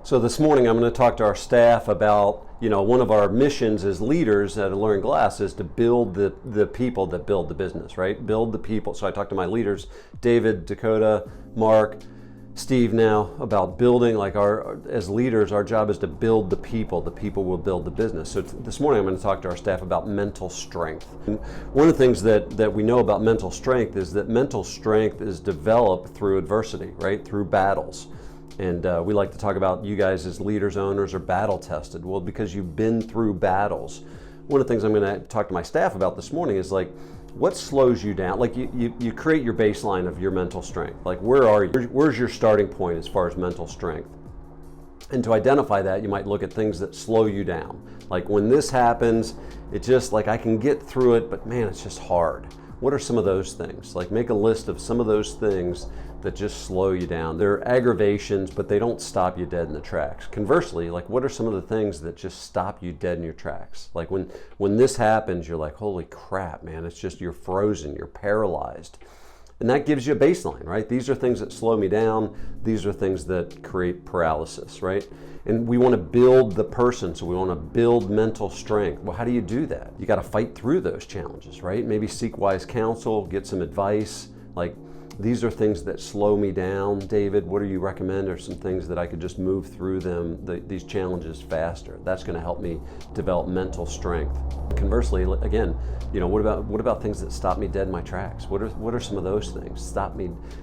So this morning I'm going to talk to our staff about, one of our missions as leaders at Alluring Glass is to build the people that build the business, right? Build the people. So I talked to my leaders, David, Dakota, Mark, Steve now, about building, as leaders, our job is to build the people will build the business. So this morning I'm going to talk to our staff about mental strength. And one of the things that we know about mental strength is that mental strength is developed through adversity, right? Through battles. And we like to talk about you guys as leaders, owners, are battle tested. Well, because you've been through battles. One of the things I'm going to talk to my staff about this morning is what slows you down? You create your baseline of your mental strength. Where are you? Where's your starting point as far as mental strength? And to identify that, you might look at things that slow you down. Like when this happens, it's just I can get through it, but man, it's just hard. What are some of those things? Make a list of some of those things that just slow you down. They're aggravations, but they don't stop you dead in the tracks. Conversely, what are some of the things that just stop you dead in your tracks? When this happens, you're like, holy crap, man, it's just, you're frozen, you're paralyzed. And that gives you a baseline, right? These are things that slow me down. These are things that create paralysis, right? And we want to build the person, so we want to build mental strength. Well, how do you do that? You got to fight through those challenges, right? Maybe seek wise counsel, get some advice. These are things that slow me down. David, what do you recommend are some things that I could just move through these challenges faster? That's going to help me develop mental strength. Conversely, again, what about things that stop me dead in my tracks? What are some of those things?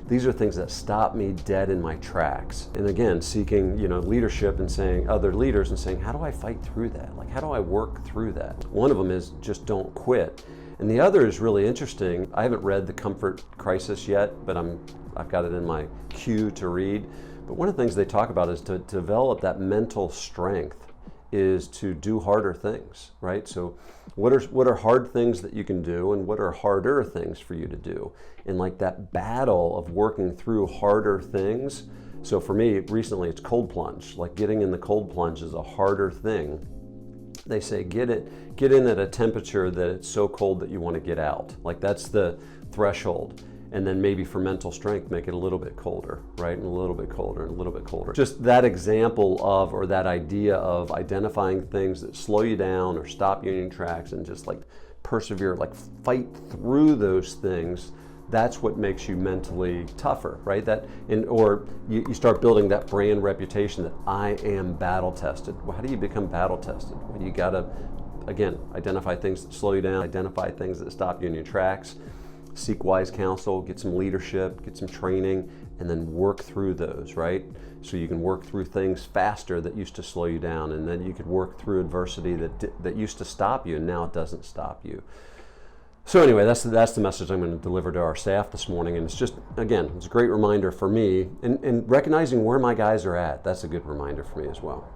These are things that stop me dead in my tracks. And again, seeking, leadership and saying, other leaders and saying, how do I fight through that? How do I work through that? One of them is just don't quit. And the other is really interesting. I haven't read The Comfort Crisis yet, but I've got it in my queue to read. But one of the things they talk about is to develop that mental strength is to do harder things, right? So what are hard things that you can do, and what are harder things for you to do? And that battle of working through harder things. So for me, recently it's cold plunge. Getting in the cold plunge is a harder thing. They say get in at a temperature that it's so cold that you want to get out. That's the threshold. And then maybe for mental strength, make it a little bit colder, right? And a little bit colder and a little bit colder. Just that example of, or that idea of identifying things that slow you down or stop you in your tracks and just persevere, fight through those things. That's what makes you mentally tougher, right? Or you start building that brand reputation that I am battle tested. Well, how do you become battle tested? Well, you gotta, again, identify things that slow you down, identify things that stop you in your tracks, seek wise counsel, get some leadership, get some training, and then work through those, right? So you can work through things faster that used to slow you down, and then you could work through adversity that used to stop you, and now it doesn't stop you. So anyway, that's the message I'm going to deliver to our staff this morning. And it's just, again, it's a great reminder for me. And recognizing where my guys are at, that's a good reminder for me as well.